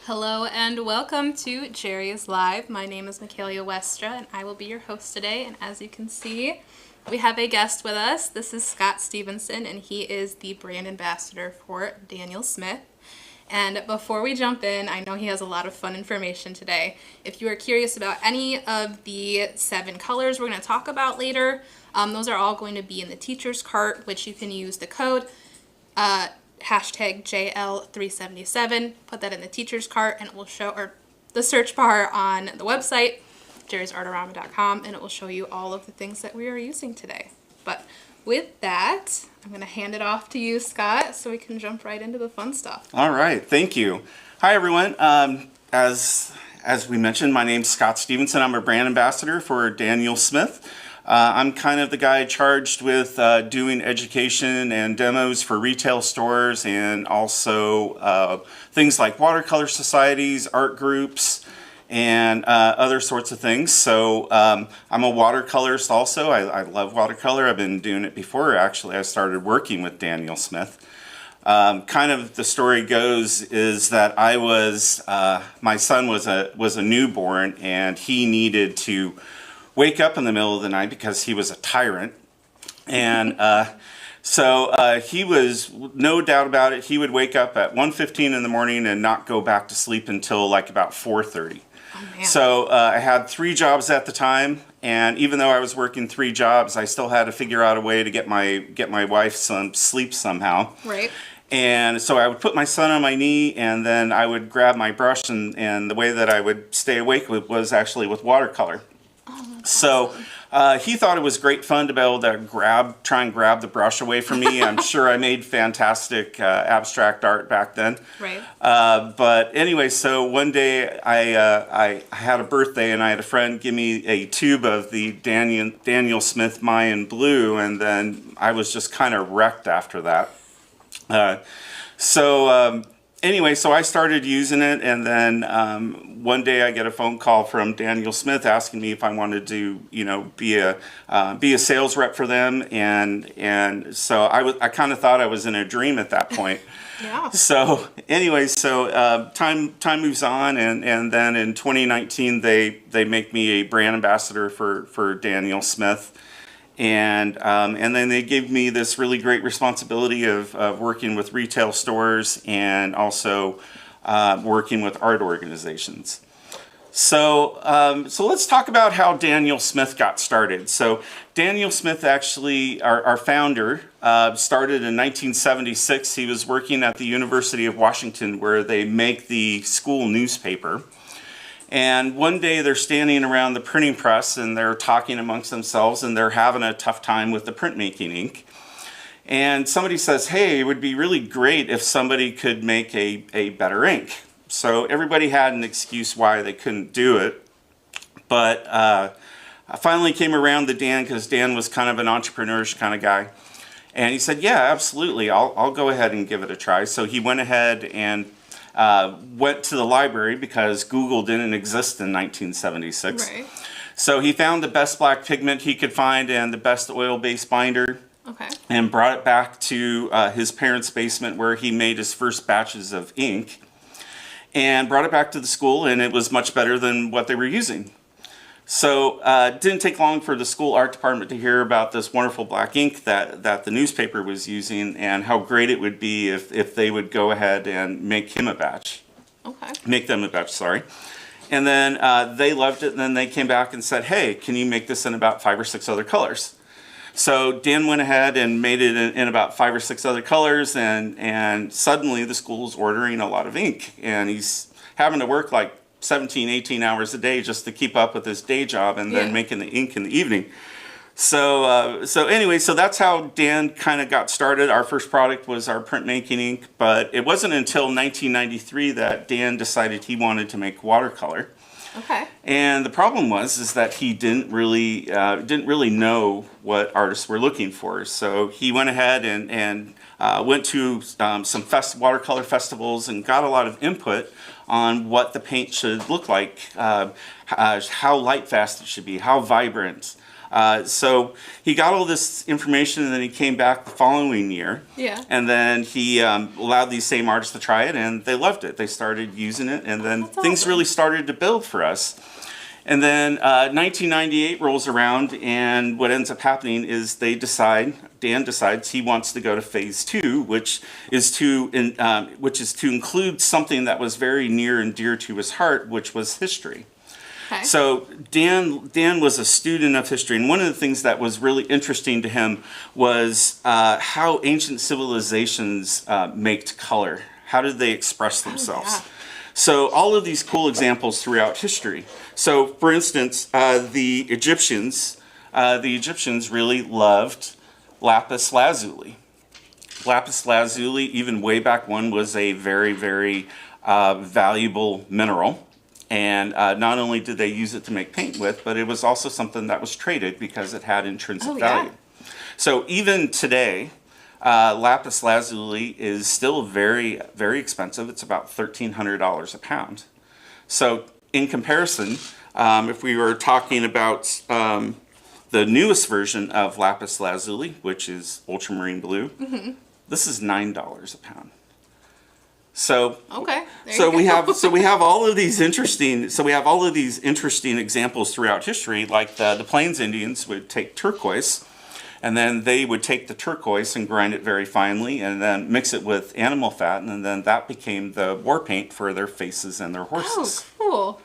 Hello and welcome to Jerry's Live. My name is Michaela Westra and I will be your host today. And as you can see, we have a guest with us. This is Scott Stevenson and he is the brand ambassador for Daniel Smith. And before we jump in, I know he has a lot of fun information today. If you are curious about any of the 7 colors we're going to talk about later, those are all going to be in the teacher's cart, which you can use the code hashtag JL377, put that in the teacher's cart, and it will show, or the search bar on the website, JerrysArtarama.com, and it will show you all of the things that we are using today. But with that, I'm going to hand it off to you, Scott, so we can jump right into the fun stuff. All right, thank you. Hi, everyone. As we mentioned, my name's Scott Stevenson. I'm a brand ambassador for Daniel Smith. I'm kind of the guy charged with doing education and demos for retail stores and also things like watercolor societies, art groups, and other sorts of things. So I'm a watercolorist also. I love watercolor. I've been doing it before actually I started working with Daniel Smith. Kind of the story goes is that I was, my son was a newborn and he needed to wake up in the middle of the night because he was a tyrant. And so he was, no doubt about it, he would wake up at 1:15 in the morning and not go back to sleep until like about 4:30. Oh, so I had 3 jobs at the time, and even though I was working 3 jobs, I still had to figure out a way to get my wife some sleep somehow. Right. And so I would put my son on my knee, and then I would grab my brush, and the way that I would stay awake was actually with watercolor. So he thought it was great fun to be able to try and grab the brush away from me. I'm sure I made fantastic abstract art back then. Right. But anyway, so one day I had a birthday and I had a friend give me a tube of the Daniel Smith Mayan Blue, and then I was just kind of wrecked after that. Anyway, so I started using it, and then one day I get a phone call from Daniel Smith asking me if I wanted to, be a sales rep for them, and so I kind of thought I was in a dream at that point. Yeah. So anyway, time moves on, and then in 2019 they make me a brand ambassador for Daniel Smith. And then they gave me this really great responsibility of working with retail stores and also working with art organizations. So let's talk about how Daniel Smith got started. So Daniel Smith actually, our founder, started in 1976. He was working at the University of Washington where they make the school newspaper. And one day they're standing around the printing press and they're talking amongst themselves and they're having a tough time with the printmaking ink. And somebody says, hey, it would be really great if somebody could make a better ink. So everybody had an excuse why they couldn't do it. But I finally came around to Dan because Dan was kind of an entrepreneurish kind of guy. And he said, yeah, absolutely, I'll go ahead and give it a try. So he went ahead and went to the library because Google didn't exist in 1976. Right. So he found the best black pigment he could find and the best oil-based binder. Okay. And brought it back to his parents' basement where he made his first batches of ink. And brought it back to the school, and it was much better than what they were using. So it didn't take long for the school art department to hear about this wonderful black ink that the newspaper was using and how great it would be if they would go ahead and make him a batch. Okay. Make them a batch, sorry. And then they loved it, and then they came back and said, hey, can you make this in about 5 or 6 other colors? So Dan went ahead and made it in about 5 or 6 other colors, and suddenly the school's ordering a lot of ink. And he's having to work like 17, 18 hours a day just to keep up with his day job and then making the ink in the evening. So anyway, so that's how Dan kind of got started. Our first product was our printmaking ink, but it wasn't until 1993 that Dan decided he wanted to make watercolor. Okay. And the problem is that he didn't really know what artists were looking for. So he went ahead and went to some watercolor festivals and got a lot of input on what the paint should look like, how light fast it should be, how vibrant, So he got all this information, and then he came back the following year. Yeah. And then he allowed these same artists to try it, and they loved it. They started using it, and then things really started to build for us. And then 1998 rolls around, and what ends up happening is Dan decides he wants to go to phase 2, which is to include something that was very near and dear to his heart, which was history. Okay. So Dan was a student of history, and one of the things that was really interesting to him was how ancient civilizations made color. How did they express themselves? Yeah. So all of these cool examples throughout history. So for instance, the Egyptians really loved lapis lazuli. Lapis lazuli, even way back when, was a very, very valuable mineral. And not only did they use it to make paint with, but it was also something that was traded because it had intrinsic value. So even today, lapis lazuli is still very, very expensive. It's about $1,300 a pound. So in comparison, if we were talking about the newest version of lapis lazuli, which is ultramarine blue, this is $9 a pound. So we have all of these interesting examples throughout history. Like the Plains Indians would take turquoise, and then they would take the turquoise and grind it very finely, and then mix it with animal fat, and then that became the war paint for their faces and their horses. Oh, cool!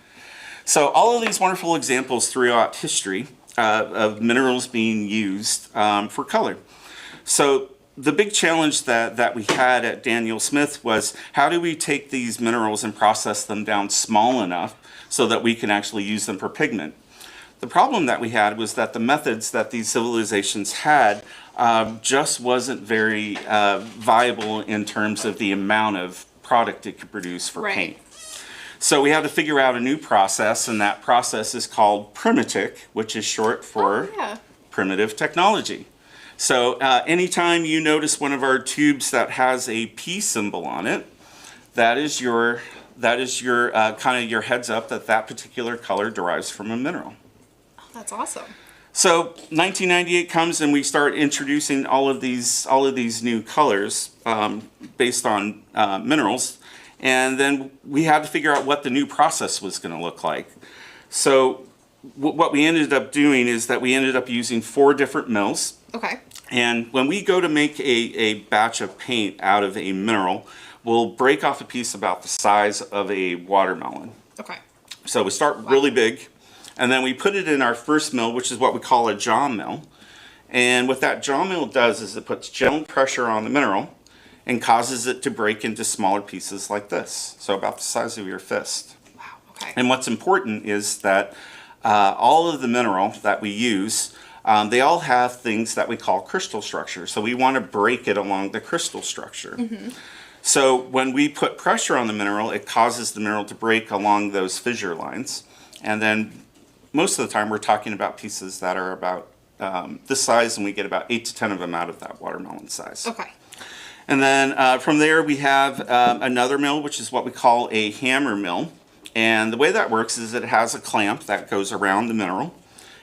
So all of these wonderful examples throughout history of minerals being used for color. So the big challenge that we had at Daniel Smith was, how do we take these minerals and process them down small enough so that we can actually use them for pigment? The problem that we had was that the methods that these civilizations had just wasn't very viable in terms of the amount of product it could produce for paint. So we had to figure out a new process, and that process is called PrimaTek, which is short for primitive technology. So anytime you notice one of our tubes that has a P symbol on it, that is your kind of your heads up that particular color derives from a mineral. Oh, that's awesome. So 1998 comes, and we start introducing all of these new colors based on minerals, and then we had to figure out what the new process was going to look like. So what we ended up doing is that we ended up using 4 different mills. Okay. And when we go to make a batch of paint out of a mineral, we'll break off a piece about the size of a watermelon. Okay. So we start really big, and then we put it in our first mill, which is what we call a jaw mill. And what that jaw mill does is it puts gentle pressure on the mineral and causes it to break into smaller pieces like this, so about the size of your fist. Wow, okay. And what's important is that all of the mineral that we use, they all have things that we call crystal structure. So we want to break it along the crystal structure. So when we put pressure on the mineral, it causes the mineral to break along those fissure lines. And then most of the time we're talking about pieces that are about this size, and we get about 8 to 10 of them out of that watermelon size. Okay. And then from there we have another mill, which is what we call a hammer mill. And the way that works is it has a clamp that goes around the mineral,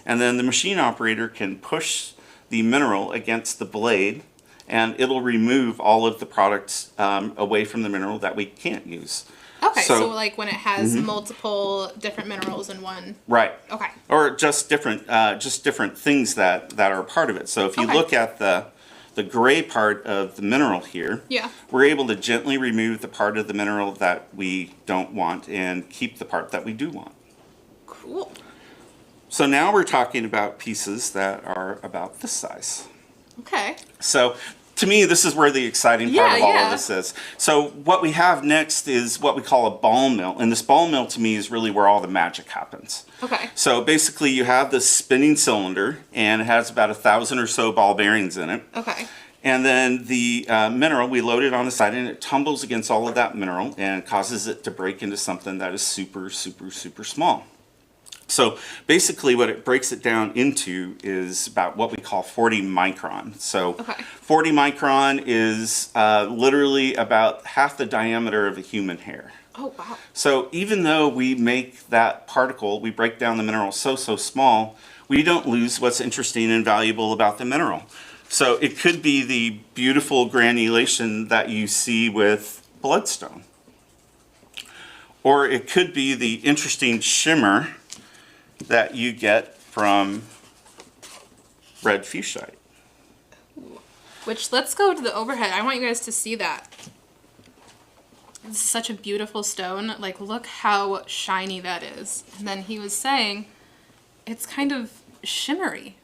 and then the machine operator can push the mineral against the blade, and it'll remove all of the products away from the mineral that we can't use. Okay, so like when it has multiple different minerals in one. Right. Okay. Or just different things that are a part of it. So if you look at the gray part of the mineral here, we're able to gently remove the part of the mineral that we don't want and keep the part that we do want. Cool. So now we're talking about pieces that are about this size. Okay. So to me, this is where the exciting part of all of this is. So what we have next is what we call a ball mill. And this ball mill, to me, is really where all the magic happens. Okay. So basically, you have this spinning cylinder, and it has about 1,000 or so ball bearings in it. Okay. And then the mineral, we load it on the side, and it tumbles against all of that mineral and causes it to break into something that is super, super, super small. So basically what it breaks it down into is about what we call 40 micron. So 40 micron is literally about half the diameter of a human hair. Oh, wow. So even though we make that particle, we break down the mineral so small, we don't lose what's interesting and valuable about the mineral. So it could be the beautiful granulation that you see with bloodstone. Or it could be the interesting shimmer that you get from red fuchsite. Which, let's go to the overhead. I want you guys to see that. It's such a beautiful stone. Like, look how shiny that is. And then he was saying it's kind of shimmery.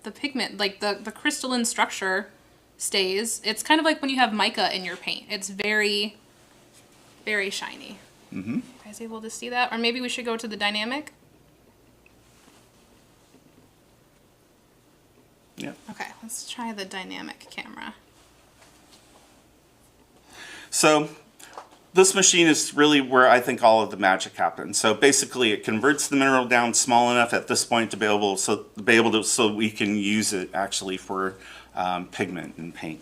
The pigment, like the crystalline structure stays. It's kind of like when you have mica in your paint. It's very, very shiny. Mm-hmm. You guys able to see that? Or maybe we should go to the dynamic? Yeah. Okay, let's try the dynamic camera. So this machine is really where I think all of the magic happens. So basically it converts the mineral down small enough at this point to be able to so we can use it actually for pigment and paint.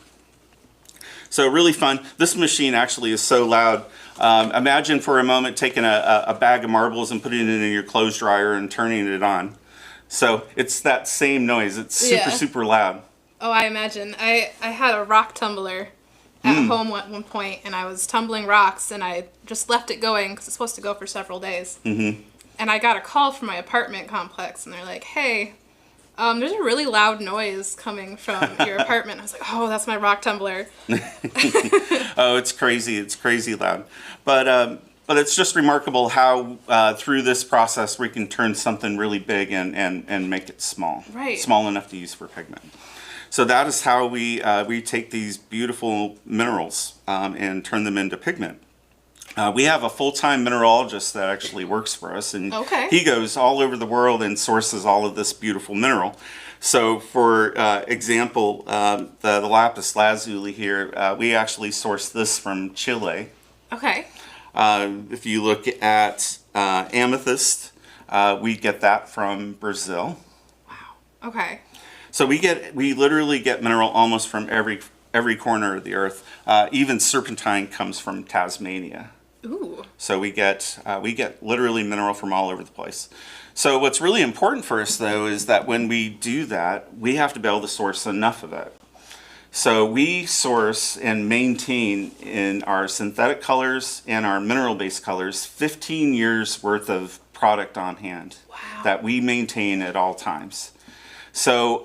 So really fun. This machine actually is so loud. Imagine for a moment taking a bag of marbles and putting it in your clothes dryer and turning it on. So it's that same noise. It's super, super loud. Oh, I imagine. I had a rock tumbler at home at one point, and I was tumbling rocks, and I just left it going because it's supposed to go for several days. Mm-hmm. And I got a call from my apartment complex, and they're like, hey, there's a really loud noise coming from your apartment. I was like, oh, that's my rock tumbler. Oh, it's crazy. It's crazy loud. But it's just remarkable how through this process we can turn something really big and make it small. Right. Small enough to use for pigment. So that is how we take these beautiful minerals and turn them into pigment. We have a full-time mineralogist that actually works for us, and he goes all over the world and sources all of this beautiful mineral. So for example, the lapis lazuli here, we actually source this from Chile. Okay. If you look at amethyst, we get that from Brazil. Wow. Okay. So we literally get mineral almost from every corner of the earth. Even serpentine comes from Tasmania. Ooh. So we get literally mineral from all over the place. So what's really important for us though is that when we do that, we have to be able to source enough of it. So we source and maintain in our synthetic colors and our mineral-based colors 15 years worth of product on hand. Wow. That we maintain at all times. So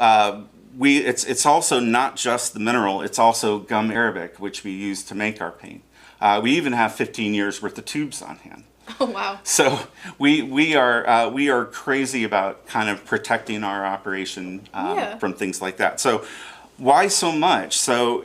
it's also not just the mineral, it's also gum arabic, which we use to make our paint. We even have 15 years worth of tubes on hand. Oh, wow. So we are crazy about kind of protecting our operation from things like that. So why so much? So,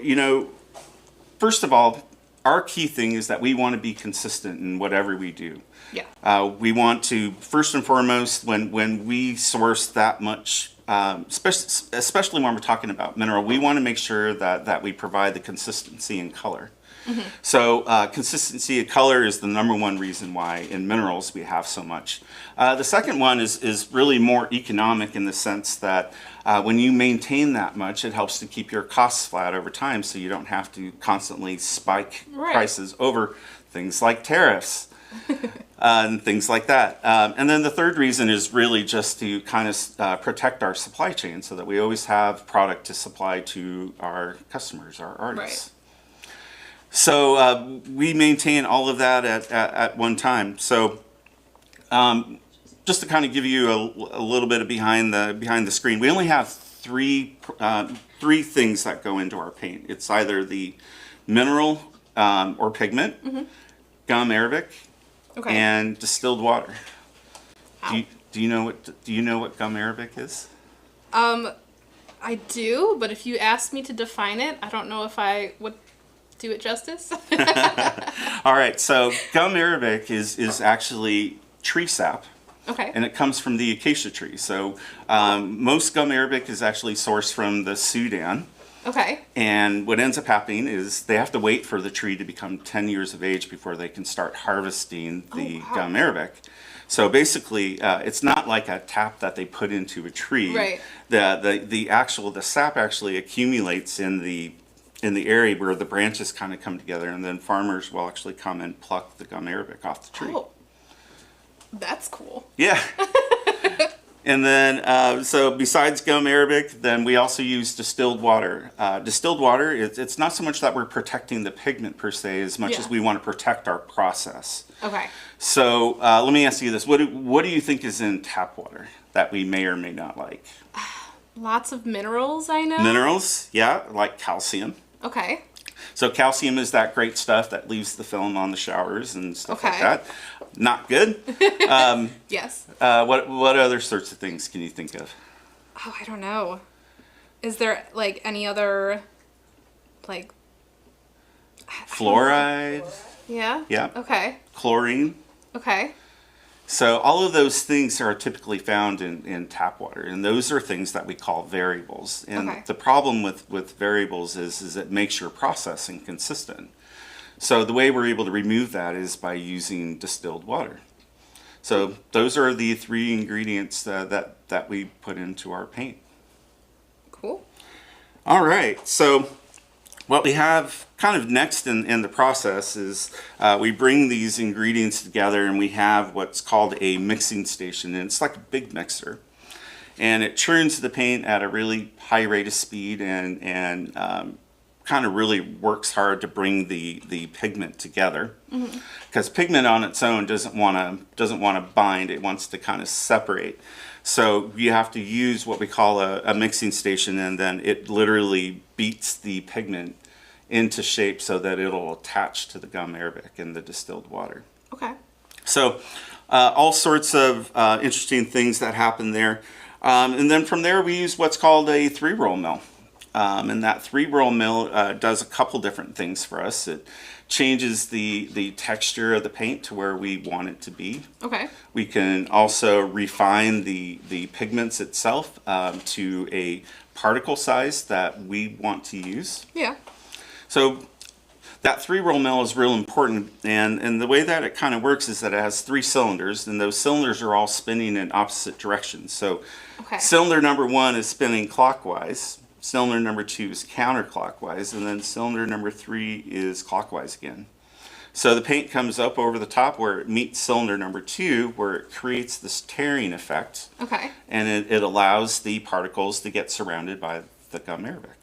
first of all, our key thing is that we want to be consistent in whatever we do. Yeah. We want to, first and foremost, when we source that much, especially when we're talking about mineral, we want to make sure that we provide the consistency in color. Mm-hmm. So consistency of color is the number one reason why in minerals we have so much. The second one is really more economic in the sense that when you maintain that much, it helps to keep your costs flat over time so you don't have to constantly spike prices over things like tariffs and things like that. And then the third reason is really just to kind of protect our supply chain so that we always have product to supply to our customers, our artists. Right. So we maintain all of that at one time. So just to kind of give you a little bit of behind the screen, we only have three things that go into our paint. It's either the mineral or pigment, gum arabic, and distilled water. Do you know what gum arabic is? I do, but if you asked me to define it, I don't know if I would do it justice. All right, so gum arabic is actually tree sap. Okay. And it comes from the acacia tree. So most gum arabic is actually sourced from the Sudan. Okay. And what ends up happening is they have to wait for the tree to become 10 years of age before they can start harvesting the gum arabic. So basically, it's not like a tap that they put into a tree. Right. The sap actually accumulates in the area where the branches kind of come together, and then farmers will actually come and pluck the gum arabic off the tree. Oh, that's cool. Yeah. And then, so besides gum arabic, then we also use distilled water. Distilled water, it's not so much that we're protecting the pigment per se, as much as we want to protect our process. Okay. So let me ask you this: what do you think is in tap water that we may or may not like? Lots of minerals, I know. Minerals, yeah, like calcium. Okay. So calcium is that great stuff that leaves the film on the showers and stuff like that. Not good. Yes. What other sorts of things can you think of? Oh, I don't know. Is there like any other like Fluoride? Yeah. Yeah. Okay. Chlorine. Okay. So all of those things are typically found in tap water, and those are things that we call variables. And the problem with variables is it makes your processing consistent. So the way we're able to remove that is by using distilled water. So those are the 3 ingredients that we put into our paint. Cool. All right, so what we have kind of next in the process is we bring these ingredients together and we have what's called a mixing station, and it's like a big mixer. And it churns the paint at a really high rate of speed and kind of really works hard to bring the pigment together. Because pigment on its own doesn't want to bind, it wants to kind of separate. So you have to use what we call a mixing station, and then it literally beats the pigment into shape so that it'll attach to the gum arabic and the distilled water. Okay. So all sorts of interesting things that happen there. And then from there we use what's called a 3-roll mill. And that 3-roll mill does a couple different things for us. It changes the texture of the paint to where we want it to be. Okay. We can also refine the pigments itself to a particle size that we want to use. Yeah. So that 3-roll mill is real important, and the way that it kind of works is that it has 3 cylinders, and those cylinders are all spinning in opposite directions. So cylinder number 1 is spinning clockwise, cylinder number 2 is counterclockwise, and then cylinder number 3 is clockwise again. So the paint comes up over the top where it meets cylinder number 2, where it creates this tearing effect. Okay. And it allows the particles to get surrounded by the gum arabic.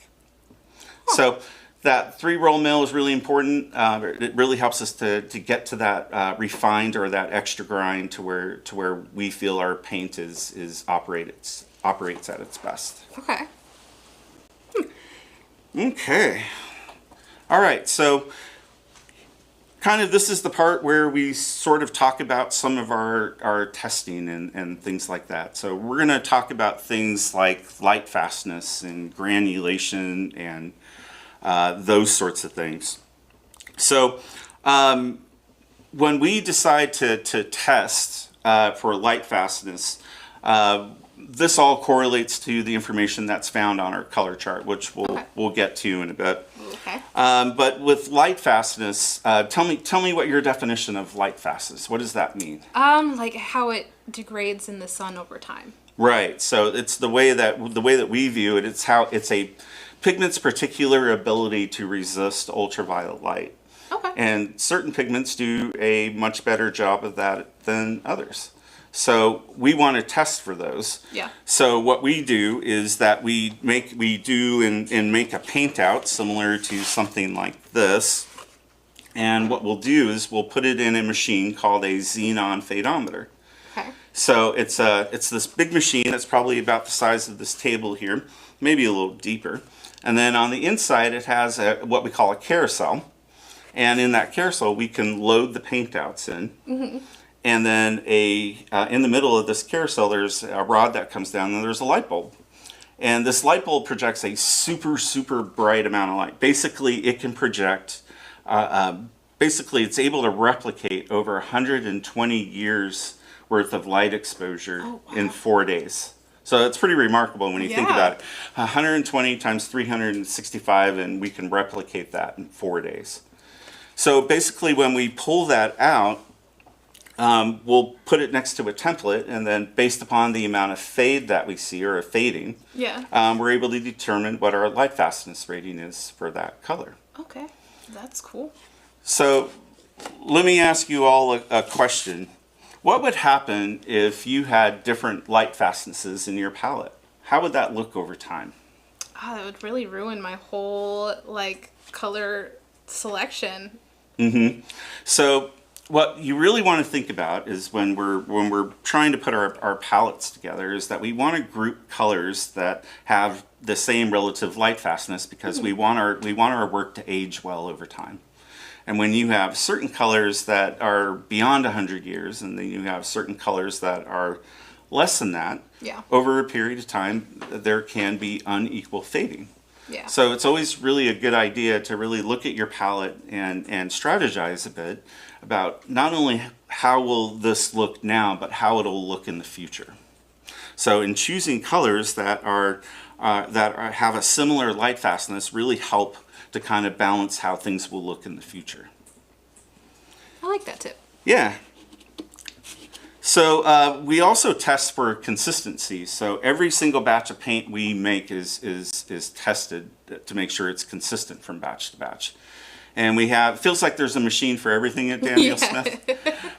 So that 3-roll mill is really important. It really helps us to get to that refined or that extra grind to where we feel our paint operates at its best. Okay. Okay. All right. So kind of this is the part where we sort of talk about some of our testing and things like that. So we're going to talk about things like lightfastness and granulation and those sorts of things. So when we decide to test for lightfastness, this all correlates to the information that's found on our color chart, which we'll get to in a bit. Okay. But with lightfastness, tell me what your definition of lightfastness. What does that mean? Like how it degrades in the sun over time. Right. So it's the way that we view it. It's how it's a pigment's particular ability to resist ultraviolet light. Okay. And certain pigments do a much better job of that than others. So we want to test for those. Yeah. So what we do is that we make a paint out similar to something like this. And what we'll do is we'll put it in a machine called a xenon phaedometer. Okay. So it's this big machine that's probably about the size of this table here, maybe a little deeper. And then on the inside it has what we call a carousel. And in that carousel we can load the paint outs in. Mm-hmm. And then in the middle of this carousel, there's a rod that comes down, and there's a light bulb. And this light bulb projects a super, super bright amount of light. Basically, it can project, it's able to replicate over 120 years worth of light exposure in 4 days. So it's pretty remarkable when you think about it. 120 times 365, and we can replicate that in 4 days. So basically, when we pull that out, we'll put it next to a template, and then based upon the amount of fade that we see, or a fading, we're able to determine what our light fastness rating is for that color. Okay, that's cool. So let me ask you all a question. What would happen if you had different light fastnesses in your palette? How would that look over time? Oh, that would really ruin my whole like color selection. So what you really want to think about is when we're trying to put our palettes together is that we want to group colors that have the same relative light fastness because we want our work to age well over time. And when you have certain colors that are beyond 100 years and then you have certain colors that are less than that, Yeah. over a period of time there can be unequal fading. Yeah. So it's always really a good idea to really look at your palette and strategize a bit about not only how will this look now, but how it'll look in the future. So in choosing colors that have a similar light fastness really help to kind of balance how things will look in the future. I like that tip. Yeah. So we also test for consistency. So every single batch of paint we make is tested to make sure it's consistent from batch to batch. And we have, it feels like there's a machine for everything at Daniel Smith.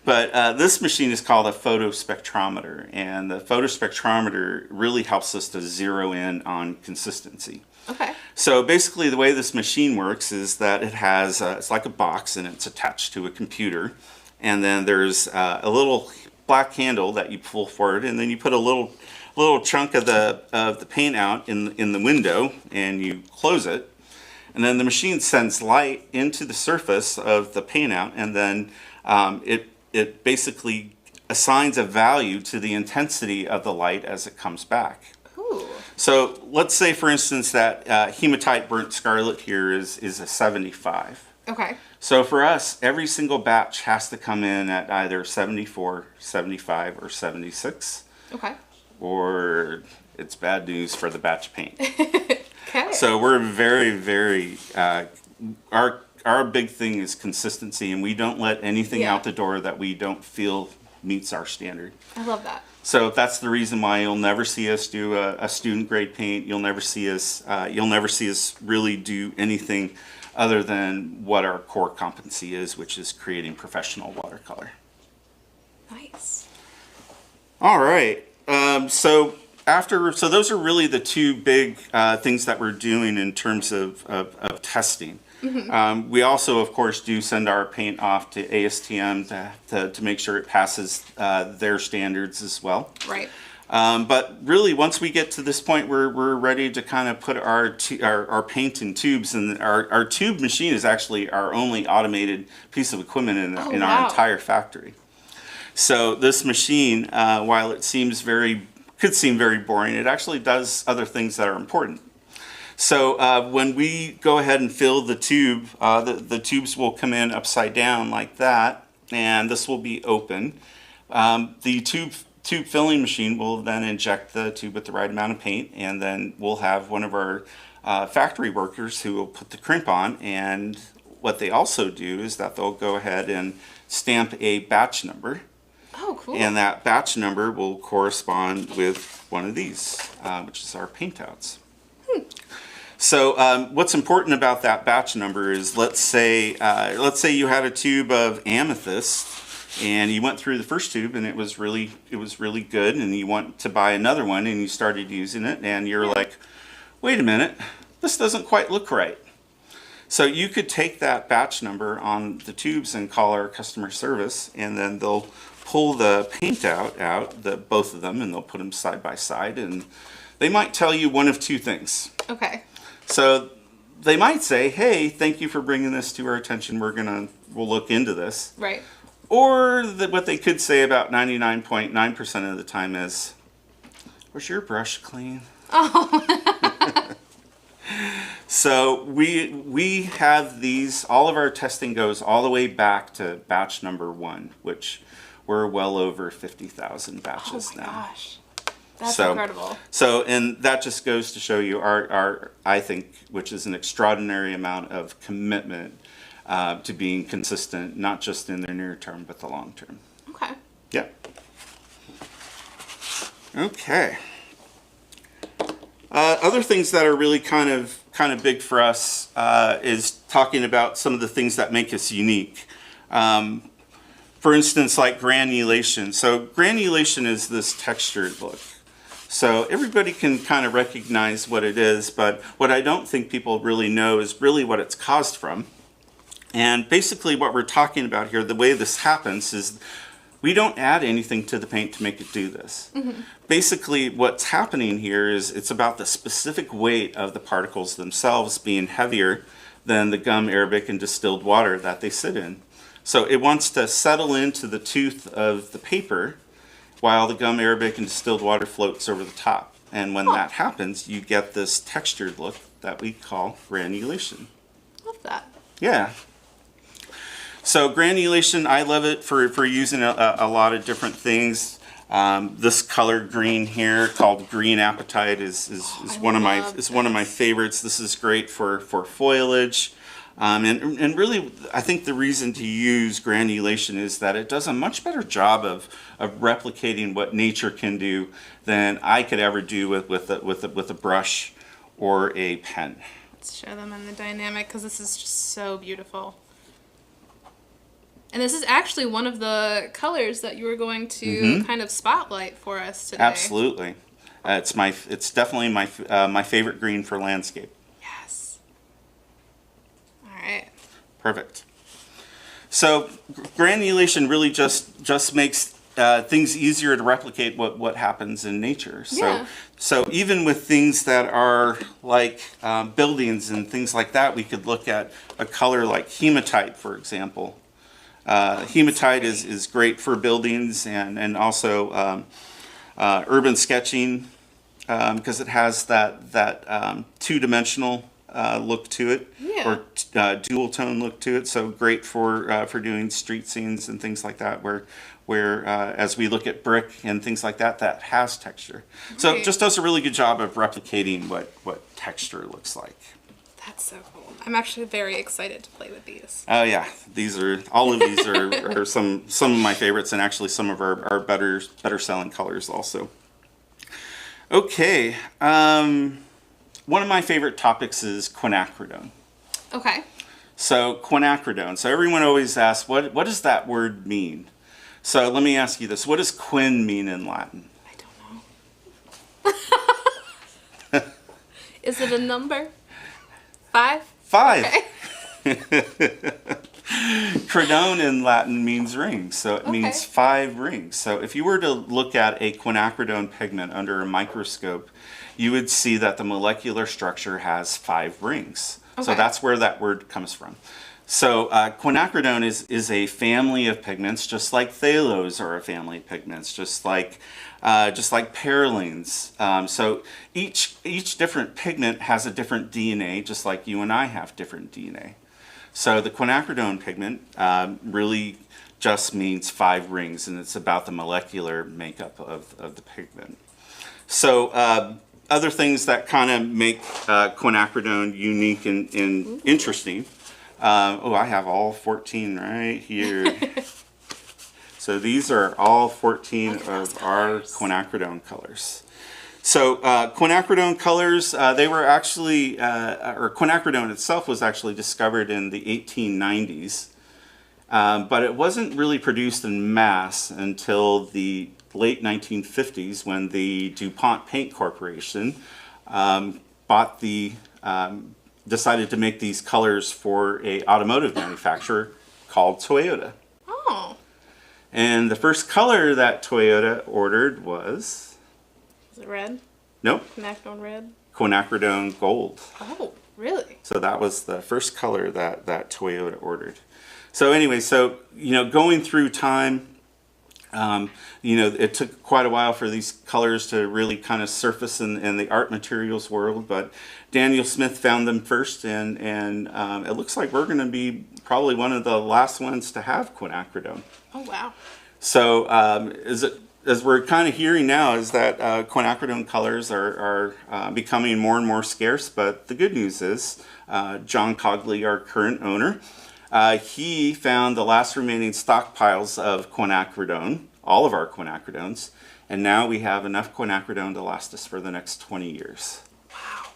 But this machine is called a photospectrometer. And the photospectrometer really helps us to zero in on consistency. Okay. So basically the way this machine works is that it has, it's like a box and it's attached to a computer. And then there's a little black handle that you pull forward, and then you put a little chunk of the paint out in the window, and you close it, and then the machine sends light into the surface of the paint out, and then it basically assigns a value to the intensity of the light as it comes back. Ooh. So let's say, for instance, that hematite burnt scarlet here is a 75. Okay. So for us, every single batch has to come in at either 74, 75, or 76. Okay. Or it's bad news for the batch paint. Okay. So we're very, very, our big thing is consistency, and we don't let anything out the door that we don't feel meets our standard. I love that. So that's the reason why you'll never see us do a student grade paint. You'll never see us really do anything other than what our core competency is, which is creating professional watercolor. Nice. All right. So those are really the two big things that we're doing in terms of testing. Mm-hmm. We also, of course, do send our paint off to ASTM to make sure it passes their standards as well. Right. But really, once we get to this point, we're ready to kind of put our paint in tubes, and our tube machine is actually our only automated piece of equipment in our entire factory. So this machine, while it could seem very boring, it actually does other things that are important. So when we go ahead and fill the tube, the tubes will come in upside down like that, and this will be open. The tube filling machine will then inject the tube with the right amount of paint, and then we'll have one of our factory workers who will put the crimp on, and what they also do is that they'll go ahead and stamp a batch number. Oh, cool. And that batch number will correspond with one of these, which is our paint outs. So what's important about that batch number is, let's say you had a tube of amethyst, and you went through the first tube and it was really good, and you want to buy another one, and you started using it, and you're like, wait a minute, this doesn't quite look right. So you could take that batch number on the tubes and call our customer service, and then they'll pull the paint out both of them, and they'll put them side by side, and they might tell you one of two things. Okay. So they might say, hey, thank you for bringing this to our attention. We'll look into this. Right. Or what they could say about 99.9% of the time is, was your brush clean? Oh. So we have these, all of our testing goes all the way back to batch number 1, which we're well over 50,000 batches now. Oh my gosh. That's incredible. So, and that just goes to show you our, I think, which is an extraordinary amount of commitment to being consistent, not just in the near term, but the long term. Okay. Yeah. Okay. Other things that are really kind of big for us is talking about some of the things that make us unique. for instance, like granulation. So granulation is this textured look. So everybody can kind of recognize what it is, but what I don't think people really know is really what it's caused from. And basically what we're talking about here, the way this happens is we don't add anything to the paint to make it do this. Basically what's happening here is it's about the specific weight of the particles themselves being heavier than the gum, arabic, and distilled water that they sit in. So it wants to settle into the tooth of the paper while the gum, arabic, and distilled water floats over the top. And when that happens, you get this textured look that we call granulation. Love that. Yeah. So granulation, I love it for using a lot of different things. This color green here called green apatite is one of my favorites. This is great for foliage. And really, I think the reason to use granulation is that it does a much better job of replicating what nature can do than I could ever do with a brush or a pen. Let's show them in the dynamic because this is just so beautiful. And this is actually one of the colors that you were going to kind of spotlight for us today. Absolutely, it's definitely my favorite green for landscape. Yes. All right. Perfect. So granulation really just makes things easier to replicate what happens in nature. So even with things that are like buildings and things like that, we could look at a color like hematite, for example. Hematite is great for buildings and also urban sketching because it has that two-dimensional look to it, or dual tone look to it. So great for doing street scenes and things like that, where as we look at brick and things like that has texture. Right. So it just does a really good job of replicating what texture looks like. That's so cool. I'm actually very excited to play with these. Oh yeah, all of these are some of my favorites, and actually some of our better selling colors also. Okay, one of my favorite topics is quinacridone. Okay. So quinacridone. So everyone always asks, what does that word mean? So let me ask you this: what does quin mean in Latin? I don't know. Is it a number? 5? 5. Okay. Cridone in Latin means ring, so it means 5 rings. So if you were to look at a quinacridone pigment under a microscope, you would see that the molecular structure has 5 rings. Okay. So that's where that word comes from. So quinacridone is a family of pigments, just like phthalos are a family of pigments, just like perylines. So each different pigment has a different DNA, just like you and I have different DNA. So the quinacridone pigment really just means 5 rings, and it's about the molecular makeup of the pigment. So other things that kind of make quinacridone unique and interesting. I have all 14 right here. So these are all 14 of our quinacridone colors. So quinacridone colors, they were actually, or quinacridone itself was actually discovered in the 1890s, but it wasn't really produced in mass until the late 1950s when the DuPont Paint Corporation decided to make these colors for a automotive manufacturer called Toyota. Oh. And the first color that Toyota ordered was... Is it red? Nope. Quinacridone red? Quinacridone gold. Oh, really? So that was the first color that Toyota ordered. So anyway, going through time, it took quite a while for these colors to really kind of surface in the art materials world, but Daniel Smith found them first, and it looks like we're going to be probably one of the last ones to have quinacridone. Oh, wow. So as we're kind of hearing now is that quinacridone colors are becoming more and more scarce, but the good news is John Cogley, our current owner, he found the last remaining stockpiles of quinacridone, all of our quinacridones, and now we have enough quinacridone to last us for the next 20 years. Wow.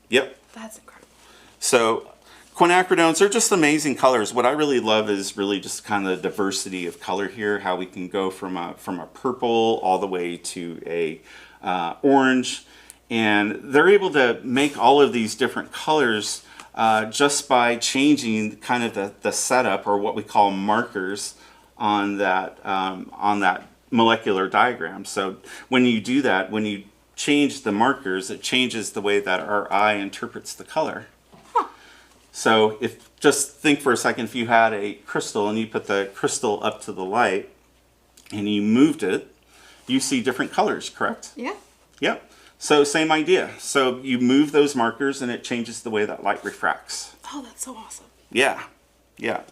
Yep. That's incredible. So Quinacridones are just amazing colors. What I really love is really just kind of the diversity of color here, how we can go from a purple all the way to a orange. And they're able to make all of these different colors just by changing kind of the setup, or what we call markers, on that molecular diagram. So when you do that, when you change the markers, it changes the way that our eye interprets the color. So just think for a second, if you had a crystal and you put the crystal up to the light and you moved it, you see different colors, correct? Yeah. Yep. So same idea. So you move those markers and it changes the way that light refracts. Oh, that's so awesome. Yeah. Yeah.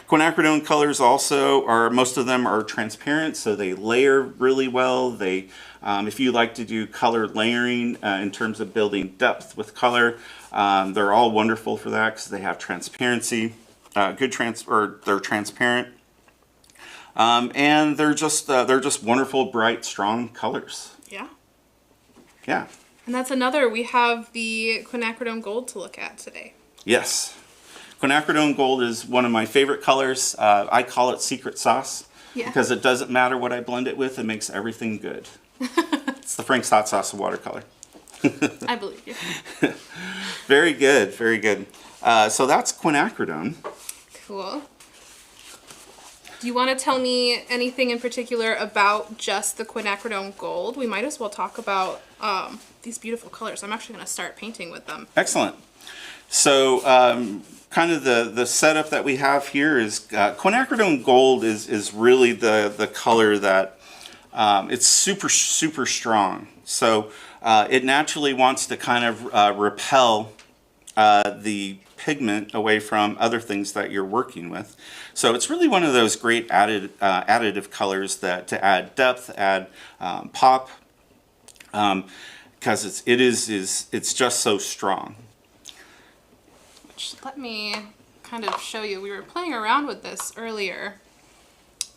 Quinacridone colors also most of them are transparent, so they layer really well. They, if you like to do color layering in terms of building depth with color, they're all wonderful for that because they have transparency, they're transparent, and they're just wonderful, bright, strong colors. Yeah. Yeah. And that's another. We have the Quinacridone Gold to look at today. Yes. Quinacridone Gold is one of my favorite colors. I call it secret sauce because it doesn't matter what I blend it with, it makes everything good. It's the Frank's hot sauce of watercolor. I believe you. Very good, very good. So that's quinacridone. Cool. Do you want to tell me anything in particular about just the Quinacridone Gold? We might as well talk about these beautiful colors. I'm actually going to start painting with them. Excellent. So kind of the setup that we have here is Quinacridone Gold is really the color that it's super strong. So it naturally wants to kind of repel the pigment away from other things that you're working with. So it's really one of those great additive colors that to add depth, add pop, because it's just so strong. Let me kind of show you. We were playing around with this earlier,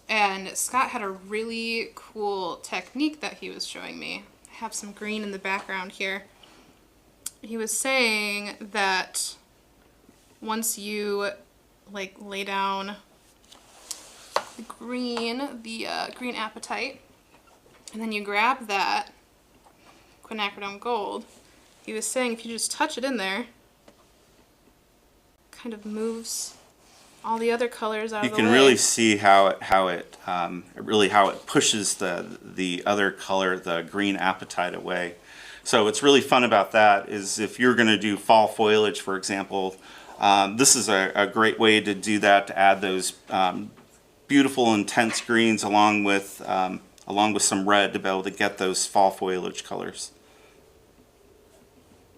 and Scott had a really cool technique that he was showing me. I have some green in the background here. He was saying that once you like lay down the green apatite, and then you grab that Quinacridone Gold, he was saying if you just touch it in there, kind of moves all the other colors out of the way. You can really see how it pushes the other color, the green apatite, away. So what's really fun about that is if you're going to do fall foliage, for example, this is a great way to do that, to add those beautiful intense greens along with some red to be able to get those fall foliage colors.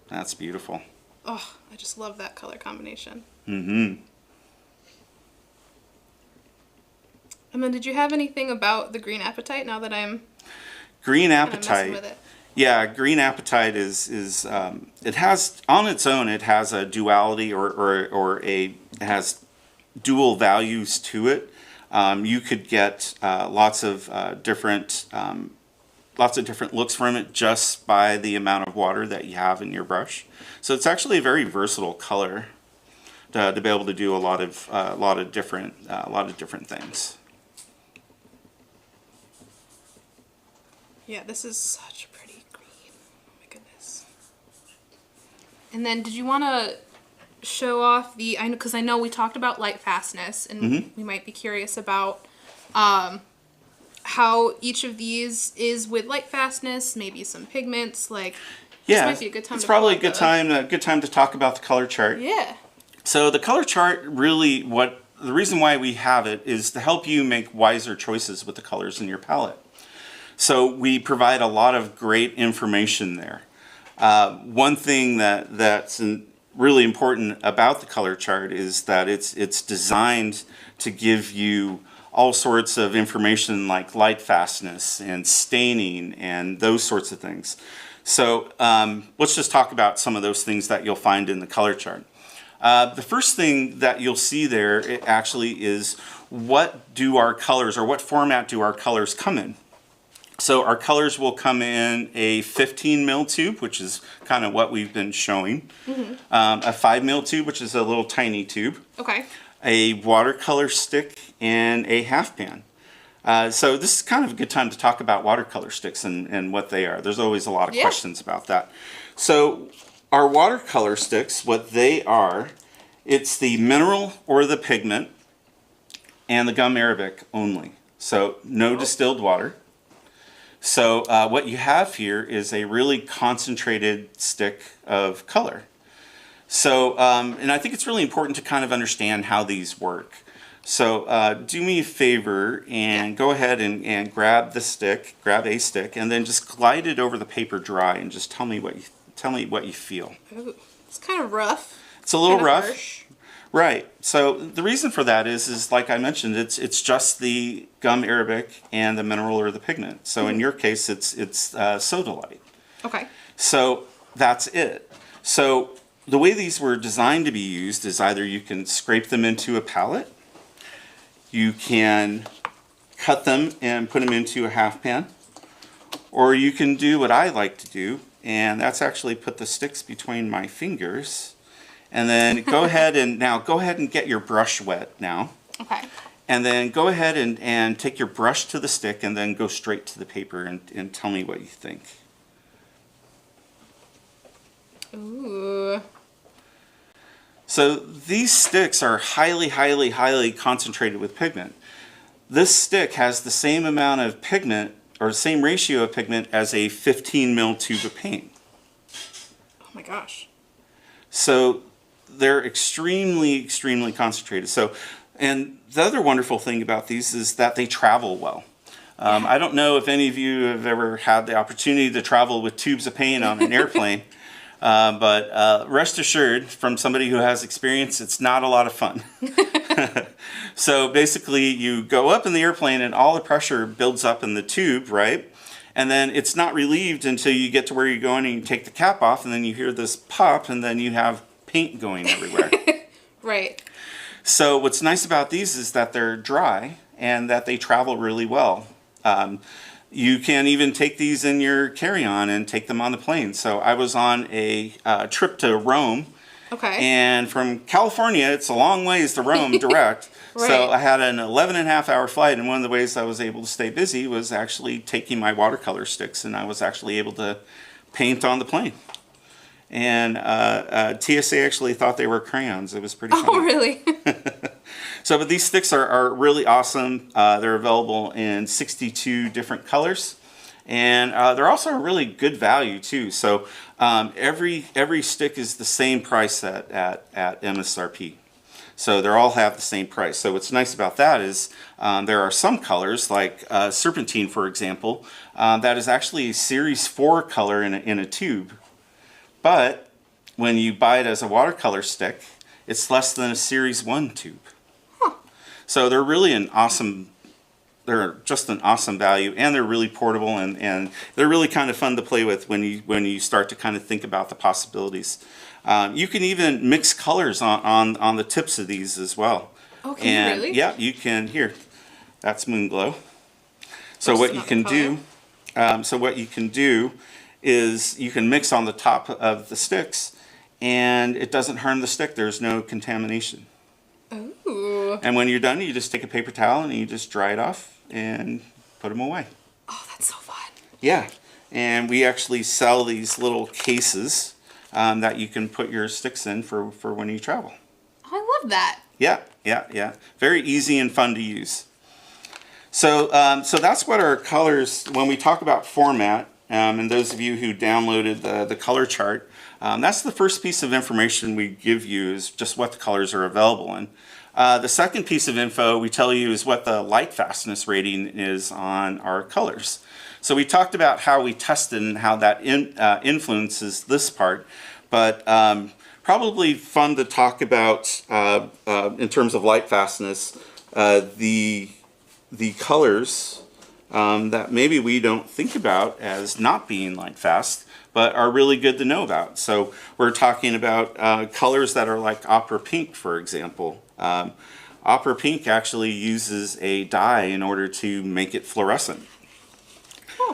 That's beautiful. Oh, I just love that color combination. Mm-hmm. And then did you have anything about the green apatite now that I'm green messing apatite? with it? Yeah, green apatite is it has on its own, it has a duality it has dual values to it. You could get lots of different looks from it just by the amount of water that you have in your brush. So it's actually a very versatile color to be able to do a lot of different things. Yeah, this is such a pretty green. Oh my goodness. And then did you want to show off because I know we talked about lightfastness, and we might be curious about how each of these is with lightfastness, maybe some pigments, like this might be a good time. It's probably a good time to talk about the color chart. Yeah. So the color chart really, the reason why we have it is to help you make wiser choices with the colors in your palette. So we provide a lot of great information there. One thing that's really important about the color chart is that it's designed to give you all sorts of information like lightfastness and staining and those sorts of things. So let's just talk about some of those things that you'll find in the color chart. The first thing that you'll see there actually is what do our colors, or what format do our colors come in? So our colors will come in a 15 mil tube, which is kind of what we've been showing. A 5 mil tube, which is a little tiny tube. Okay. A watercolor stick, and a half pan. So this is kind of a good time to talk about watercolor sticks and what they are. There's always a lot of questions about that. So our watercolor sticks, what they are, it's the mineral or the pigment and the gum arabic only. So no distilled water. So what you have here is a really concentrated stick of color. So, and I think it's really important to kind of understand how these work. So do me a favor and go ahead and grab the stick, grab a stick, and then just glide it over the paper dry and just tell me what you feel. Ooh, it's kind of rough. It's a little kind of rough. harsh. Right. So the reason for that is like I mentioned, it's just the gum arabic and the mineral or the pigment. So in your case, it's sodalite. Okay. So that's it. So the way these were designed to be used is either you can scrape them into a palette, you can cut them and put them into a half pan, or you can do what I like to do, and that's actually put the sticks between my fingers. And then go ahead and get your brush wet now. Okay. And then go ahead and take your brush to the stick and then go straight to the paper and tell me what you think. Ooh. So these sticks are highly, highly, highly concentrated with pigment. This stick has the same amount of pigment or the same ratio of pigment as a 15 mil tube of paint. Oh my gosh. So they're extremely, extremely concentrated. So, and the other wonderful thing about these is that they travel well. I don't know if any of you have ever had the opportunity to travel with tubes of paint on an airplane, but rest assured, from somebody who has experience, it's not a lot of fun. So basically, you go up in the airplane and all the pressure builds up in the tube, right? And then it's not relieved until you get to where you're going and you take the cap off, and then you hear this pop, and then you have paint going everywhere. Right. So what's nice about these is that they're dry and that they travel really well. You can even take these in your carry-on and take them on the plane. So I was on a trip to Rome. Okay. And from California, it's a long ways to Rome direct. Right. So I had an 11.5-hour flight, and one of the ways I was able to stay busy was actually taking my watercolor sticks, and I was actually able to paint on the plane. And TSA actually thought they were crayons. It was pretty funny. Oh, really? So, but these sticks are really awesome. They're available in 62 different colors. And they're also a really good value, too. So every stick is the same price at MSRP. So they all have the same price. So what's nice about that is there are some colors, like Serpentine, for example, that is actually a Series 4 color in a tube. But when you buy it as a watercolor stick, it's less than a Series 1 tube. Huh. So they're really they're just an awesome value, and they're really portable, and they're really kind of fun to play with when you start to kind of think about the possibilities. You can even mix colors on the tips of these as well. Oh, can you really? Yeah, you can. Here, that's Moonglow. So what you can do, is you can mix on the top of the sticks, and it doesn't harm the stick. There's no contamination. Ooh. And when you're done, you just take a paper towel and you just dry it off and put them away. Oh, that's so fun. Yeah, and we actually sell these little cases that you can put your sticks in for when you travel. I love that. Yeah. Very easy and fun to use. So that's what our colors, when we talk about format, and those of you who downloaded the color chart, that's the first piece of information we give you, is just what the colors are available in. The second piece of info we tell you is what the lightfastness rating is on our colors. So we talked about how we tested and how that influences this part, but probably fun to talk about in terms of lightfastness, the colors that maybe we don't think about as not being light fast, but are really good to know about. So we're talking about colors that are like opera pink, for example. Opera pink actually uses a dye in order to make it fluorescent.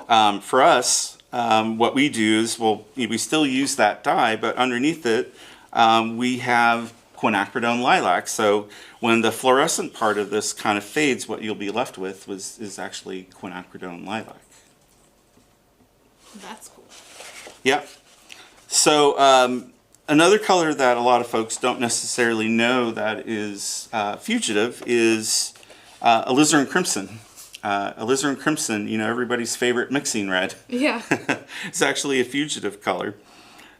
For us, what we do is we still use that dye, but underneath it, we have Quinacridone lilac. So when the fluorescent part of this kind of fades, what you'll be left with is actually Quinacridone lilac. That's cool. Yeah. So another color that a lot of folks don't necessarily know that is fugitive is alizarin crimson. Alizarin crimson, you know, everybody's favorite mixing red. Yeah. It's actually a fugitive color.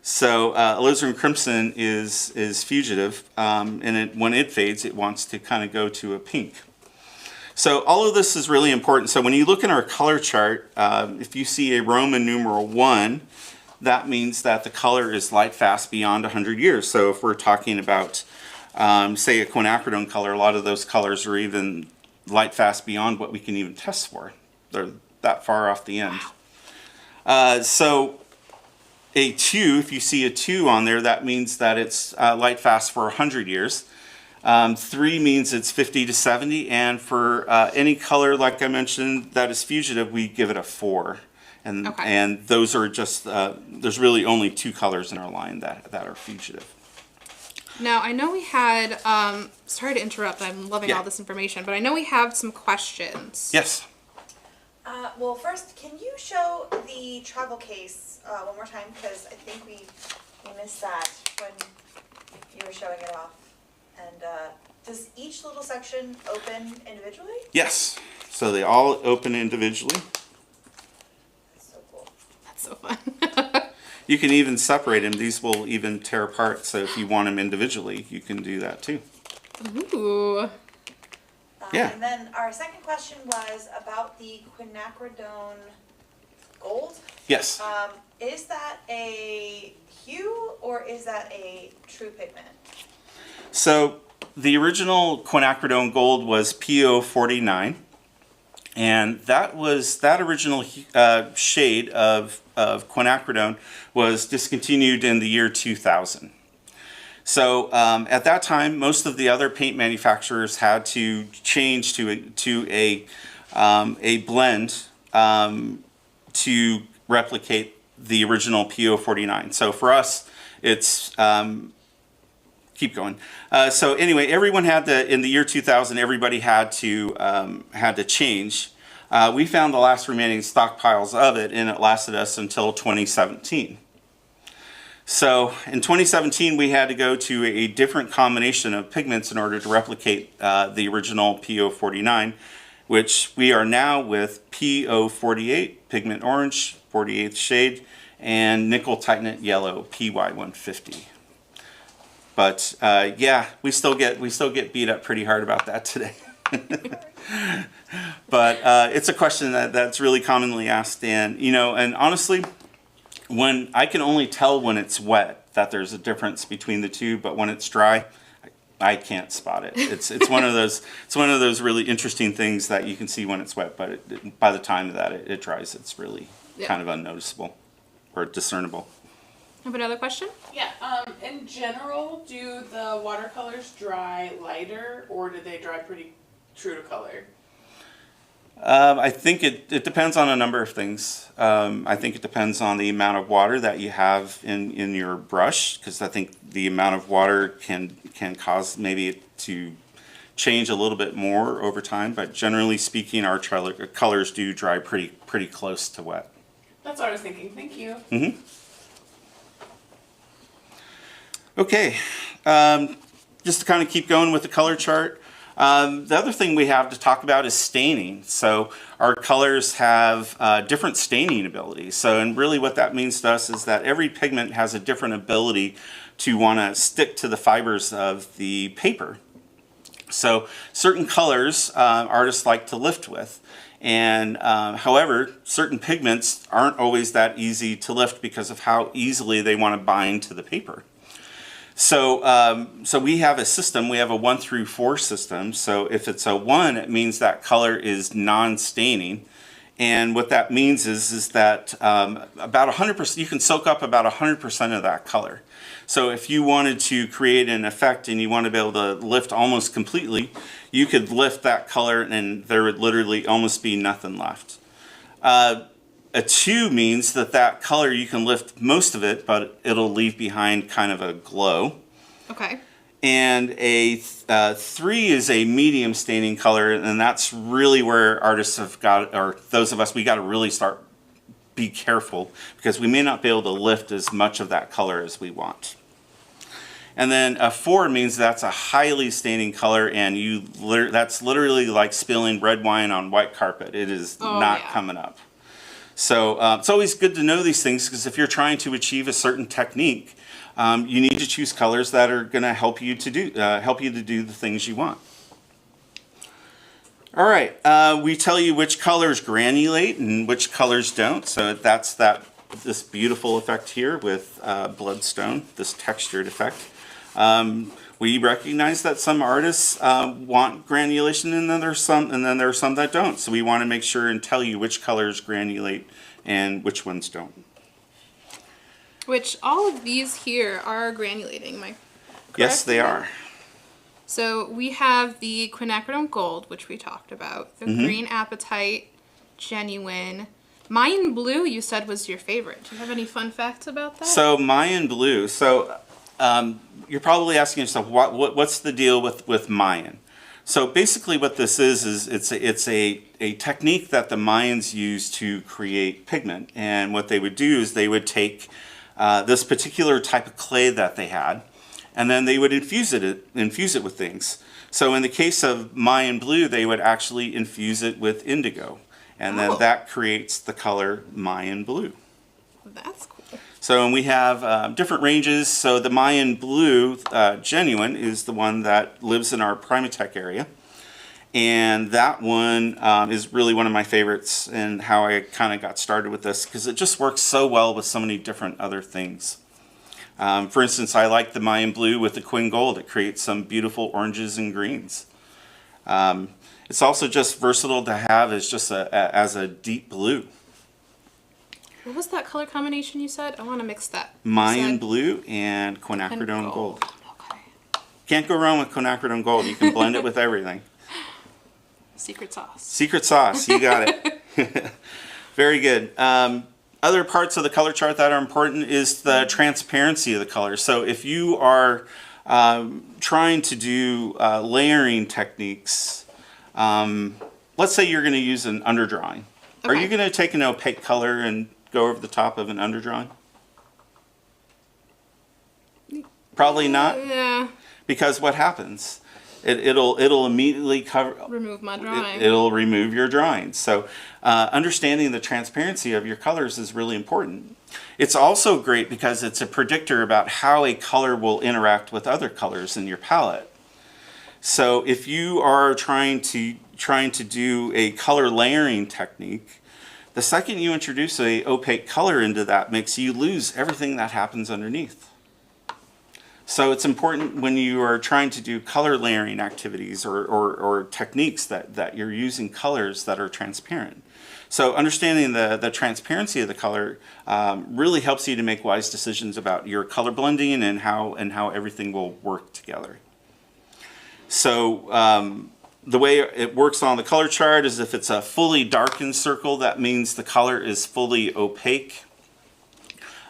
So alizarin crimson is fugitive, and when it fades, it wants to kind of go to a pink. So all of this is really important. So when you look in our color chart, if you see a Roman numeral 1, that means that the color is light fast beyond 100 years. So if we're talking about, say, a quinacridone color, a lot of those colors are even light fast beyond what we can even test for. They're that far off the end. So a 2, if you see a 2 on there, that means that it's light fast for 100 years. 3 means it's 50 to 70, and for any color, like I mentioned, that is fugitive, we give it a 4. And those are just, there's really only 2 colors in our line that are fugitive. Now, I know we had, sorry to interrupt, I'm loving all this information, but I know we have some questions. Yes. Well, first, can you show the travel case one more time? Because I think we missed that when you were showing it off. And does each little section open individually? Yes. So they all open individually. That's so cool. That's so fun. You can even separate them. These will even tear apart. So if you want them individually, you can do that too. Ooh. Yeah. And then our second question was about the quinacridone gold. Yes. Is that a hue or is that a true pigment? So the original quinacridone gold was PO49, and that original shade of quinacridone was discontinued in the year 2000. So at that time, most of the other paint manufacturers had to change to a blend to replicate the original PO49. So for us, it's keep going. So anyway, everyone had in the year 2000, everybody had to change. We found the last remaining stockpiles of it, and it lasted us until 2017. So in 2017, we had to go to a different combination of pigments in order to replicate the original PO49, which we are now with PO48, pigment orange, 48th shade, and nickel titanate yellow, PY150. But yeah, we still get beat up pretty hard about that today. But it's a question that's really commonly asked, and and honestly, when I can only tell when it's wet that there's a difference between the two, but when it's dry, I can't spot it. It's one of those really interesting things that you can see when it's wet, but by the time that it dries, it's really kind of unnoticeable or discernible. Have another question? Yeah, in general, do the watercolors dry lighter or do they dry pretty true to color? I think it depends on a number of things. I think it depends on the amount of water that you have in your brush, because I think the amount of water can cause maybe it to change a little bit more over time, but generally speaking, our colors do dry pretty close to wet. That's what I was thinking. Thank you. Mm-hmm. Okay, just to kind of keep going with the color chart, the other thing we have to talk about is staining. So our colors have different staining abilities. So, and really what that means to us is that every pigment has a different ability to want to stick to the fibers of the paper. So certain colors artists like to lift with. And however, certain pigments aren't always that easy to lift because of how easily they want to bind to the paper. So, so we have a system, we have a 1 through 4 system. So if it's a 1, it means that color is non-staining. And what that means is that about 100%, you can soak up about 100% of that color. So if you wanted to create an effect and you want to be able to lift almost completely, you could lift that color and there would literally almost be nothing left. A 2 means that that color, you can lift most of it, but it'll leave behind kind of a glow. Okay. And a 3 is a medium staining color, and that's really where artists have got, or those of us, we got to really start be careful, because we may not be able to lift as much of that color as we want. And then a 4 means that's a highly staining color, and that's literally like spilling red wine on white carpet. It is not coming up. So it's always good to know these things, because if you're trying to achieve a certain technique, you need to choose colors that are going to help you to do the things you want. All right, we tell you which colors granulate and which colors don't. So that's this beautiful effect here with bloodstone, this textured effect. We recognize that some artists want granulation, and then there are some that don't. So we want to make sure and tell you which colors granulate and which ones don't. Which all of these here are granulating, am I correct? Yes, they are. So we have the Quinacridone Gold, which we talked about, the Green Apatite, Genuine. Mayan Blue, you said, was your favorite. Do you have any fun facts about that? So Mayan Blue. So you're probably asking yourself, what's the deal with Mayan? So basically, what this is it's a technique that the Mayans used to create pigment. And what they would do is they would take this particular type of clay that they had, and then they would infuse it with things. So in the case of Mayan Blue, they would actually infuse it with indigo, and then that creates the color Mayan Blue. That's cool. So and we have different ranges. So the Mayan Blue Genuine is the one that lives in our PrimaTek area. And that one is really one of my favorites, and how I kind of got started with this, because it just works so well with so many different other things. For instance, I like the Mayan Blue with the Quin Gold. It creates some beautiful oranges and greens. It's also just versatile to have as just as a deep blue. What was that color combination you said? I want to mix that. Mayan Blue and Quinacridone Gold. Okay. Can't go wrong with Quinacridone Gold. You can blend it with everything. Secret sauce. Secret sauce, you got it. Very good. Other parts of the color chart that are important is the transparency of the color. So if you are trying to do layering techniques, let's say you're going to use an underdrawing. Okay. Are you going to take an opaque color and go over the top of an underdrawing? Probably not. Yeah. Because what happens? It'll immediately remove my drawing. It'll remove your drawing. So understanding the transparency of your colors is really important. It's also great because it's a predictor about how a color will interact with other colors in your palette. So if you are trying to do a color layering technique, the second you introduce a opaque color into that mix, you lose everything that happens underneath. So it's important when you are trying to do color layering activities or techniques that you're using colors that are transparent. So understanding the transparency of the color really helps you to make wise decisions about your color blending and how everything will work together. So the way it works on the color chart is if it's a fully darkened circle, that means the color is fully opaque.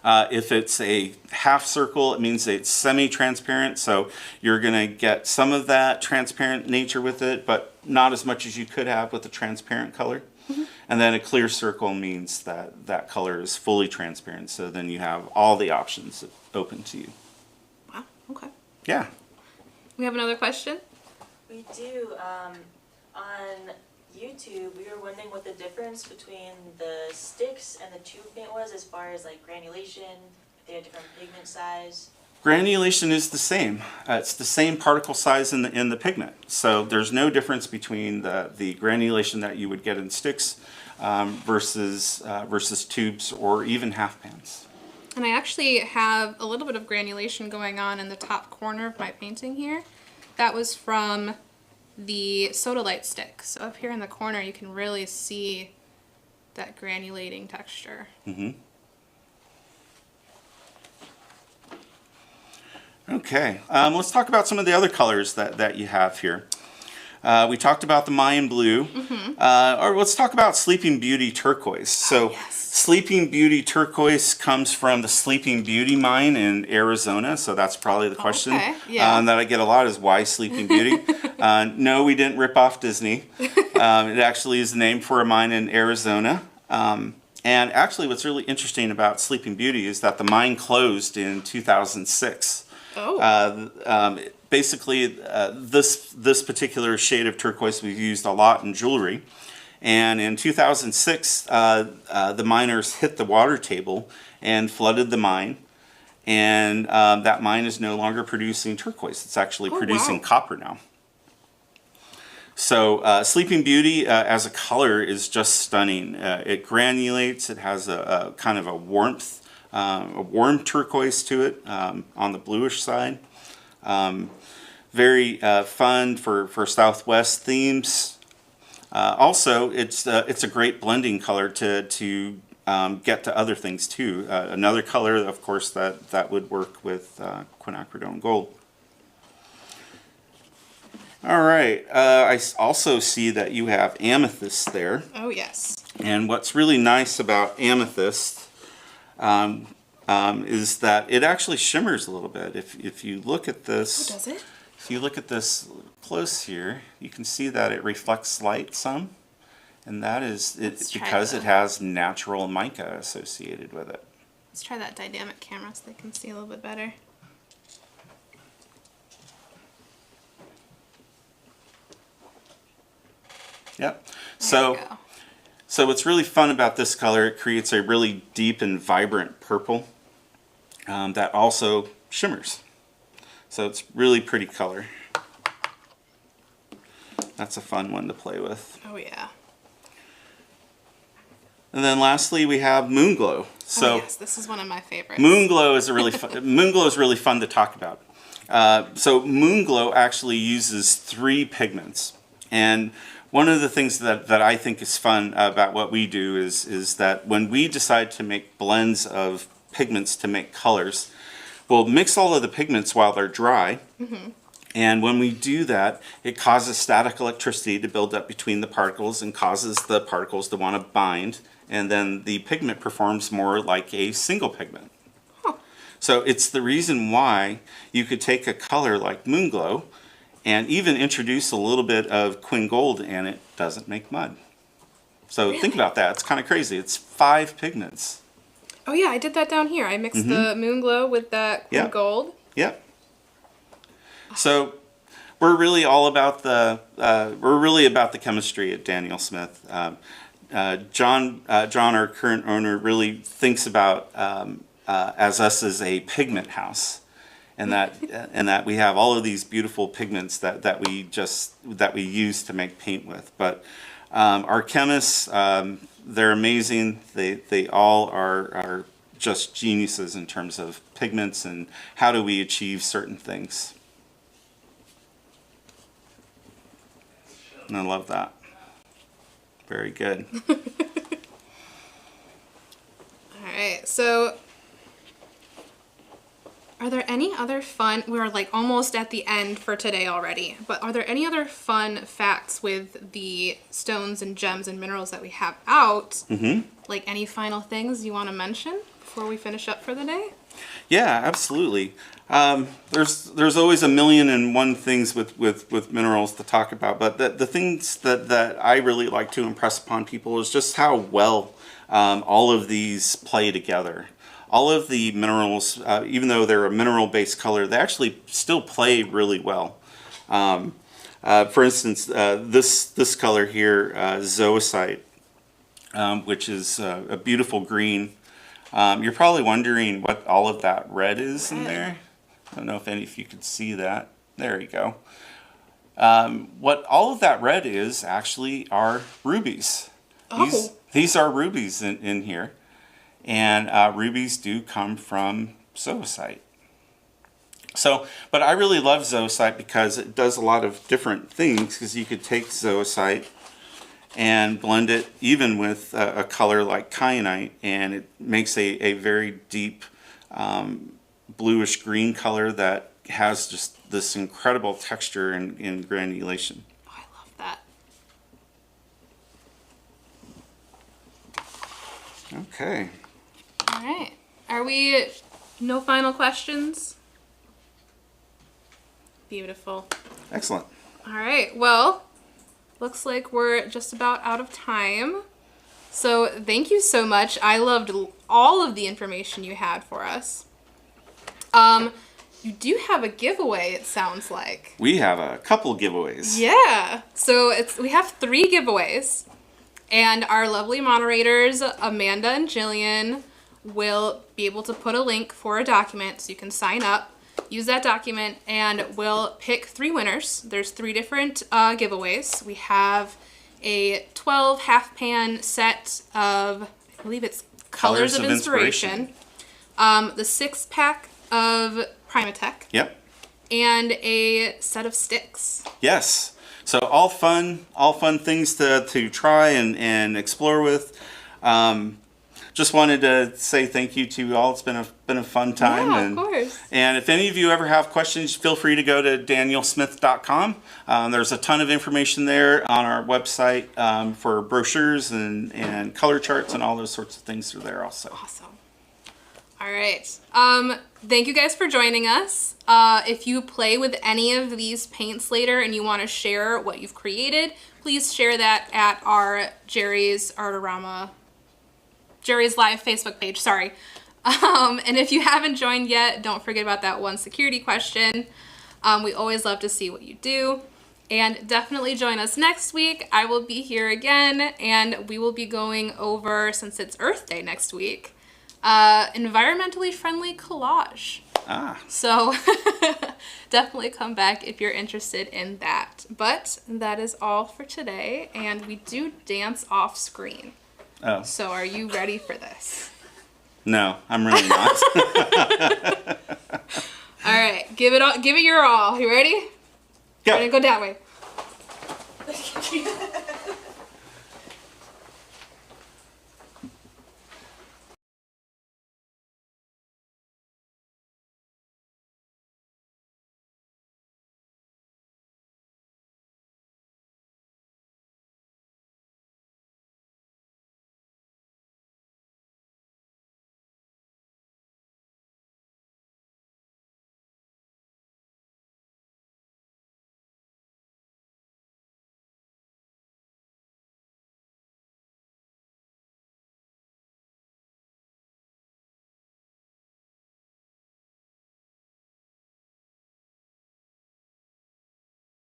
If it's a half circle, it means it's semi-transparent, so you're going to get some of that transparent nature with it, but not as much as you could have with a transparent color. Mm-hmm. And then a clear circle means that that color is fully transparent, so then you have all the options open to you. Wow, okay. Yeah. We have another question? We do. On YouTube, we were wondering what the difference between the sticks and the tube paint was as far as like granulation, if they had different pigment size. Granulation is the same. It's the same particle size in the pigment. So there's no difference between the granulation that you would get in sticks versus tubes or even half pans. And I actually have a little bit of granulation going on in the top corner of my painting here. That was from the Sodalite stick. So up here in the corner you can really see that granulating texture. Mm-hmm. Okay, let's talk about some of the other colors that you have here. We talked about the Mayan blue. Or let's talk about Sleeping Beauty turquoise. So Sleeping Beauty turquoise comes from the Sleeping Beauty mine in Arizona. So that's probably the question that I get a lot is why Sleeping Beauty? No, we didn't rip off Disney. It actually is the name for a mine in Arizona. And actually what's really interesting about Sleeping Beauty is that the mine closed in 2006. Basically, this particular shade of turquoise we've used a lot in jewelry. And in 2006, the miners hit the water table and flooded the mine. And that mine is no longer producing turquoise. It's actually producing copper now. So Sleeping Beauty as a color is just stunning. It granulates. It has a kind of a warmth, a warm turquoise to it on the bluish side. Very fun for Southwest themes. Also, it's a great blending color to get to other things too. Another color, of course, that would work with Quinacridone gold. All right. I also see that you have amethyst there. Oh, yes. And what's really nice about amethyst is that it actually shimmers a little bit. If you look at this, does it? If you look at this close here, you can see that it reflects light some, and that is because it has natural mica associated with it. Let's try that dynamic camera so they can see a little bit better. Yep. So what's really fun about this color, it creates a really deep and vibrant purple that also shimmers. So it's really pretty color. That's a fun one to play with. Oh yeah. And then lastly we have Moonglow. So yes, this is one of my favorites. Moonglow is Moonglow is really fun to talk about. So Moonglow actually uses 3 pigments, and one of the things that I think is fun about what we do is that when we decide to make blends of pigments to make colors, we'll mix all of the pigments while they're dry. And when we do that, it causes static electricity to build up between the particles and causes the particles to want to bind. And then the pigment performs more like a single pigment. So it's the reason why you could take a color like Moonglow and even introduce a little bit of Quin Gold and it doesn't make mud. So think about that. It's kind of crazy. It's 5 pigments. Oh yeah, I did that down here. I mixed the Moonglow with that Quin Gold. Yep. So we're really all about the chemistry at Daniel Smith. John, our current owner, really thinks about us as a pigment house, and that we have all of these beautiful pigments that we use to make paint with. But our chemists, they're amazing. They all are just geniuses in terms of pigments and how do we achieve certain things. And I love that. Very good. Alright, so are there any other fun, we're like almost at the end for today already, but are there any other fun facts with the stones and gems and minerals that we have out? Like any final things you want to mention before we finish up for the day? Yeah, absolutely. There's always 1,000,001 things with minerals to talk about, but the things that I really like to impress upon people is just how well all of these play together. All of the minerals, even though they're a mineral-based color, they actually still play really well. For instance, this color here, zoisite, which is a beautiful green. You're probably wondering what all of that red is in there. I don't know if you could see that. There you go. What all of that red is actually are rubies. These are rubies in here. And rubies do come from zoisite. So, but I really love zoisite because it does a lot of different things, because you could take zoisite and blend it even with a color like kyanite, and it makes a very deep bluish green color that has just this incredible texture and granulation. Oh, I Okay. All right. Are we, no final questions? Beautiful. Excellent. All right. Well, looks like we're just about out of time. So thank you so much. I loved all of the information you had for us. You do have a giveaway, it sounds like. We have a couple giveaways. Yeah. So we have 3 giveaways. And our lovely moderators, Amanda and Jillian, will be able to put a link for a document so you can sign up, use that document, and we'll pick 3 winners. There's 3 different giveaways. We have a 12 half pan set of, I believe it's Colors of Inspiration. The 6-pack of PrimaTek. Yep. And a set of sticks. Yes. So all fun things to try and explore with. Just wanted to say thank you to you all. It's been a fun time. Yeah, of course. And if any of you ever have questions, feel free to go to danielsmith.com. There's a ton of information there on our website for brochures and color charts and all those sorts of things are there also. Awesome. All right. Thank you guys for joining us. If you play with any of these paints later and you want to share what you've created, please share that at our JerrysArtarama, Jerry's Live Facebook page, sorry. And if you haven't joined yet, don't forget about that one security question. We always love to see what you do. And definitely join us next week. I will be here again, and we will be going over, since it's Earth Day next week, environmentally friendly collage. So definitely come back if you're interested in that. But that is all for today, and we do dance off screen. Oh. So are you ready for this? No, I'm really not. All right, give it your all. You ready? Go. We're gonna go that way.